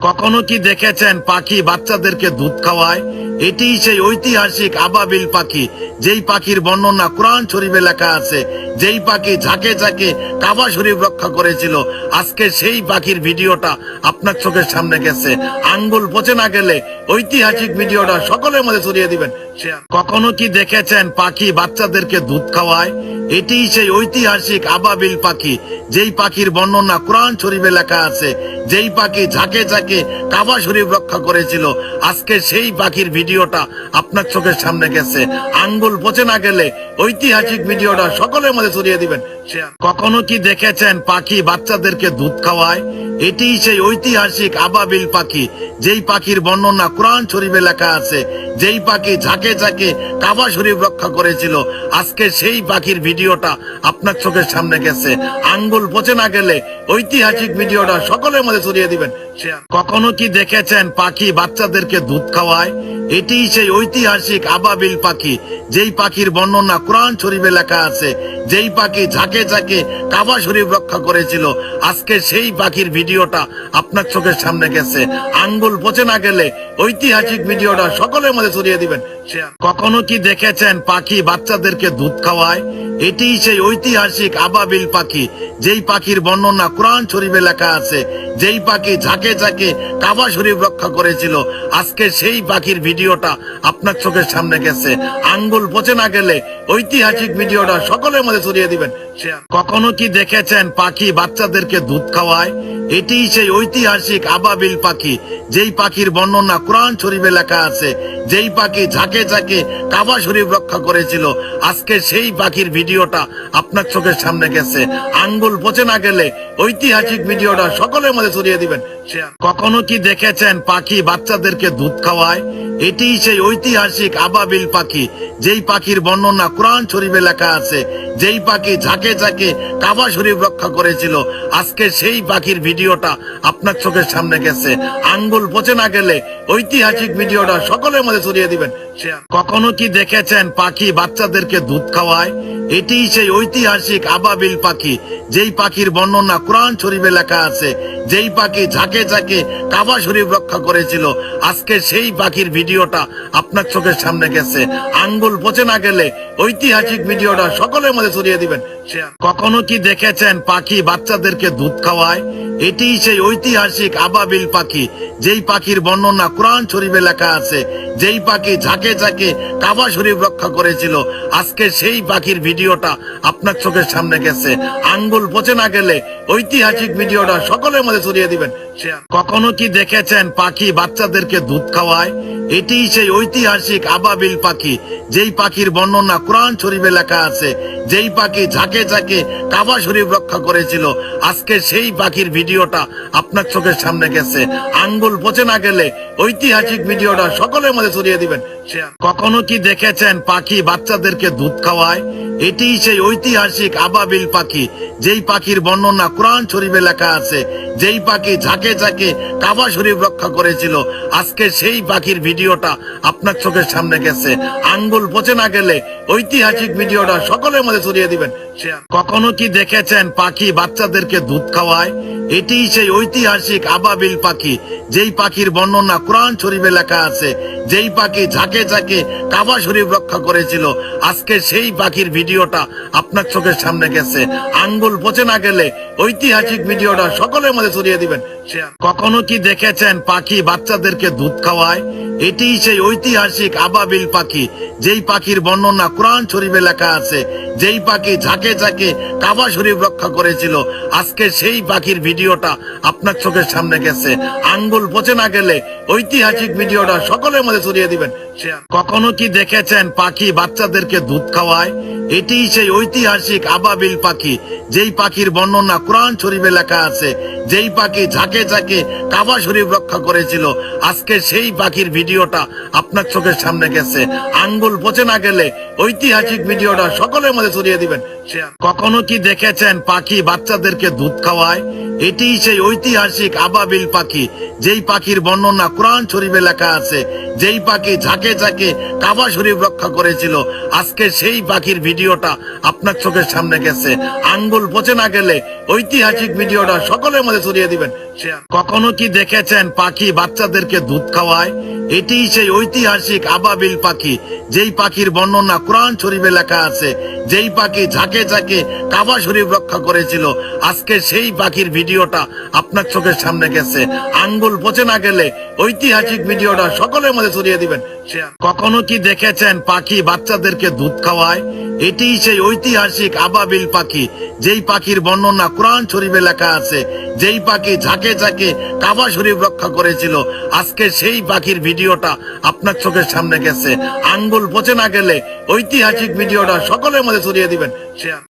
কখনো কি দেখেছেন পাখি বাচ্চাদেরকে দুধ খাওয়ায়? এটি সেই ঐতিহাসিক আবাবিল পাখি, যেই পাখির বর্ণনা কোরআন শরীফে লেখা আছে, যেই পাখি ঝাঁকে ঝাঁকে কাবা শরীফ রক্ষা করেছিল। আজকে সেই পাখির ভিডিওটা আপনার চোখের সামনে গেছে। আঙ্গুল পচে না গেলে ঐতিহাসিক ভিডিওটা সকলের মধ্যে ছড়িয়ে দিবেন। কখনো কি দেখেছেন পাখি বাচ্চাদেরকে দুধ খাওয়ায়? এটি সেই ঐতিহাসিক আবাবিল পাখি, যেই পাখির বর্ণনা কোরআন শরীফে লেখা আছে, যেই পাখি ঝাঁকে ঝাঁকে কাবা শরীফ রক্ষা করেছিল। আজকে সেই পাখির ভিডিওটা আপনার চোখের সামনে গেছে। আঙ্গুল পচে না গেলে ঐতিহাসিক ভিডিওটা সকলের মধ্যে ছড়িয়ে দিবেন। কখনো কি দেখেছেন পাখি বাচ্চাদেরকে দুধ খাওয়ায়? এটি সেই ঐতিহাসিক আবাবিল পাখি, যেই পাখির বর্ণনা কোরআন শরীফে লেখা আছে, যেই পাখি ঝাঁকে ঝাঁকে কাবা শরীফ রক্ষা করেছিল। আজকে সেই পাখির ভিডিওটা আপনার চোখের সামনে গেছে। আঙ্গুল পচে না গেলে ঐতিহাসিক ভিডিওটা সকলের মধ্যে ছড়িয়ে দিবেন। কখনো কি দেখেছেন পাখি বাচ্চাদেরকে দুধ খাওয়ায়? এটি সেই ঐতিহাসিক আবাবিল পাখি, যেই পাখির বর্ণনা কোরআন শরীফে লেখা আছে, যেই পাখি ঝাঁকে ঝাঁকে কাবা শরীফ রক্ষা করেছিল। আজকে সেই পাখির ভিডিওটা আপনার চোখের সামনে গেছে। আঙ্গুল পচে না গেলে ঐতিহাসিক ভিডিওটা সকলের মধ্যে ছড়িয়ে দিবেন। কখনো কি দেখেছেন পাখি বাচ্চাদেরকে দুধ খাওয়ায়? এটি সেই ঐতিহাসিক আবাবিল পাখি, যেই পাখির বর্ণনা কোরআন শরীফে লেখা আছে, যেই পাখি ঝাঁকে ঝাঁকে কাবা শরীফ রক্ষা করেছিল। আজকে সেই পাখির ভিডিওটা আপনার চোখের সামনে গেছে। আঙ্গুল পচে না গেলে ঐতিহাসিক ভিডিওটা সকলের মধ্যে ছড়িয়ে দিবেন। কখনো কি দেখেছেন পাখি বাচ্চাদেরকে দুধ খাওয়ায়? এটি সেই ঐতিহাসিক আবাবিল পাখি, যেই পাখির বর্ণনা কোরআন শরীফে লেখা আছে, যেই পাখি ঝাঁকে ঝাঁকে কাবা শরীফ রক্ষা করেছিল। আজকে সেই পাখির ভিডিওটা আপনার চোখের সামনে গেছে। আঙ্গুল পচে না গেলে ঐতিহাসিক ভিডিওটা সকলের মধ্যে ছড়িয়ে দিবেন। কখনো কি দেখেছেন পাখি বাচ্চাদেরকে দুধ খাওয়ায়? এটি সেই ঐতিহাসিক আবাবিল পাখি, যেই পাখির বর্ণনা কোরআন শরীফে লেখা আছে, যেই পাখি ঝাঁকে ঝাঁকে কাবা শরীফ রক্ষা করেছিল। আজকে সেই পাখির ভিডিওটা আপনার চোখের সামনে গেছে। আঙ্গুল পচে না গেলে ঐতিহাসিক ভিডিওটা সকলের মধ্যে ছড়িয়ে দিবেন। কখনো কি দেখেছেন পাখি বাচ্চাদেরকে দুধ খাওয়ায়? এটি সেই ঐতিহাসিক আবাবিল পাখি, যেই পাখির বর্ণনা কোরআন শরীফে লেখা আছে, যেই পাখি ঝাঁকে ঝাঁকে কাবা শরীফ রক্ষা করেছিল। আজকে সেই পাখির ভিডিওটা আপনার চোখের সামনে গেছে। আঙ্গুল পচে না গেলে ঐতিহাসিক ভিডিওটা সকলের মধ্যে ছড়িয়ে দিবেন। কখনো কি দেখেছেন পাখি বাচ্চাদেরকে দুধ খাওয়ায়? এটি সেই ঐতিহাসিক আবাবিল পাখি, যেই পাখির বর্ণনা কোরআন শরীফে লেখা আছে, যেই পাখি ঝাঁকে ঝাঁকে কাবা শরীফ রক্ষা করেছিল। আজকে সেই পাখির ভিডিওটা আপনার চোখের সামনে গেছে। আঙ্গুল পচে না গেলে ঐতিহাসিক ভিডিওটা সকলের মধ্যে ছড়িয়ে দিবেন। কখনো কি দেখেছেন পাখি বাচ্চাদেরকে দুধ খাওয়ায়? এটি সেই ঐতিহাসিক আবাবিল পাখি, যেই পাখির বর্ণনা কোরআন শরীফে লেখা আছে, যেই পাখি ঝাঁকে ঝাঁকে কাবা শরীফ রক্ষা করেছিল। আজকে সেই পাখির ভিডিওটা আপনার চোখের সামনে গেছে। আঙ্গুল পচে না গেলে ঐতিহাসিক ভিডিওটা সকলের মধ্যে ছড়িয়ে দিবেন। কখনো কি দেখেছেন পাখি বাচ্চাদেরকে দুধ খাওয়ায়? এটি সেই ঐতিহাসিক আবাবিল পাখি, যেই পাখির বর্ণনা কোরআন শরীফে লেখা আছে, যেই পাখি ঝাঁকে ঝাঁকে কাবা শরীফ রক্ষা করেছিল। আজকে সেই পাখির ভিডিওটা আপনার চোখের সামনে গেছে। আঙ্গুল পচে না গেলে ঐতিহাসিক ভিডিওটা সকলের মধ্যে ছড়িয়ে দিবেন। কখনো কি দেখেছেন পাখি বাচ্চাদেরকে দুধ খাওয়ায়? এটি সেই ঐতিহাসিক আবাবিল পাখি, যেই পাখির বর্ণনা কোরআন শরীফে লেখা আছে, যেই পাখি ঝাঁকে ঝাঁকে কাবা শরীফ রক্ষা করেছিল। আজকে সেই পাখির ভিডিওটা আপনার চোখের সামনে গেছে। আঙ্গুল পচে না গেলে ঐতিহাসিক ভিডিওটা সকলের মধ্যে ছড়িয়ে দিবেন। কখনো কি দেখেছেন পাখি বাচ্চাদেরকে দুধ খাওয়ায়? এটি সেই ঐতিহাসিক আবাবিল পাখি, যেই পাখি ঝাঁকে ঝাঁকে কাবা শরীফ রক্ষা করেছিল। আজকে সেই পাখির ভিডিওটা আপনার চোখের সামনে গেছে। আঙ্গুল পচে না গেলে ঐতিহাসিক ভিডিওটা সকলের মধ্যে ছড়িয়ে দিবেন। কখনো কি দেখেছেন পাখি বাচ্চাদেরকে দুধ খাওয়ায়? এটি সেই ঐতিহাসিক আবাবিল পাখি, যেই পাখির বর্ণনা কোরআন শরীফে লেখা আছে, যেই পাখি ঝাঁকে ঝাঁকে কাবা শরীফ রক্ষা করেছিল। আজকে সেই পাখির ভিডিওটা আপনার চোখের সামনে গেছে। আঙ্গুল পচে না গেলে ঐতিহাসিক ভিডিওটা সকলের মধ্যে ছড়িয়ে দিবেন। কখনো কি দেখেছেন পাখি বাচ্চাদেরকে দুধ খাওয়ায়? এটি সেই ঐতিহাসিক আবাবিল পাখি, যেই পাখি ঝাঁকে ঝাঁকে কাবা শরীফ রক্ষা করেছিল। আজকে সেই পাখির ভিডিওটা আপনার চোখের সামনে গেছে। আঙ্গুল পচে না গেলে ঐতিহাসিক ভিডিওটা সকলের মধ্যে ছড়িয়ে দিবেন। কখনো কি দেখেছেন পাখি বাচ্চাদেরকে দুধ খাওয়ায়? এটি সেই ঐতিহাসিক আবাবিল পাখি, যেই পাখির বর্ণনা কোরআন শরীফে লেখা আছে, যেই পাখি ঝাঁকে ঝাঁকে কাবা শরীফ রক্ষা করেছিল। আজকে সেই পাখির ভিডিওটা আপনার চোখের সামনে গেছে। আঙ্গুল পচে না গেলে ঐতিহাসিক ভিডিওটা সকলের মধ্যে ছড়িয়ে দিবেন। কখনো কি দেখেছেন পাখি বাচ্চাদেরকে দুধ খাওয়ায়? এটি সেই ঐতিহাসিক আবাবিল পাখি, যেই পাখির বর্ণনা কোরআন শরীফে লেখা আছে, যেই পাখি ঝাঁকে ঝাঁকে ঝাঁকে কাবা শরীফ রক্ষা করেছিল, আজকে সেই পাখির ভিডিওটা আপনার চোখের সামনে গেছে। আঙ্গুল পচে না গেলে ঐতিহাসিক ভিডিওটা সকলের মধ্যে ছড়িয়ে দিবেন। কখনো কি দেখেছেন পাখি বাচ্চাদেরকে দুধ খাওয়ায়? এটি সেই ঐতিহাসিক আবাবিল পাখি, যেই পাখির বর্ণনা কোরআন শরীফে লেখা আছে, যেই পাখি ঝাঁকে ঝাঁকে কাবা শরীফ রক্ষা করেছিল, আজকে সেই পাখির ভিডিওটা আপনার চোখের সামনে গেছে। আঙ্গুল পচে না গেলে ঐতিহাসিক ভিডিওটা সকলের মধ্যে ছড়িয়ে দিবেন। কখনো কি দেখেছেন পাখি বাচ্চাদেরকে দুধ খাওয়ায়? এটি সেই ঐতিহাসিক আবাবিল পাখি, যেই পাখির বর্ণনা কোরআন শরীফে লেখা আছে, যেই পাখি ঝাঁকে ঝাঁকে কাবা শরীফ রক্ষা করেছিল, আজকে সেই পাখির ভিডিওটা আপনার চোখের সামনে গেছে। আঙ্গুল পচে না গেলে ঐতিহাসিক ভিডিওটা সকলের মধ্যে ছড়িয়ে দিবেন।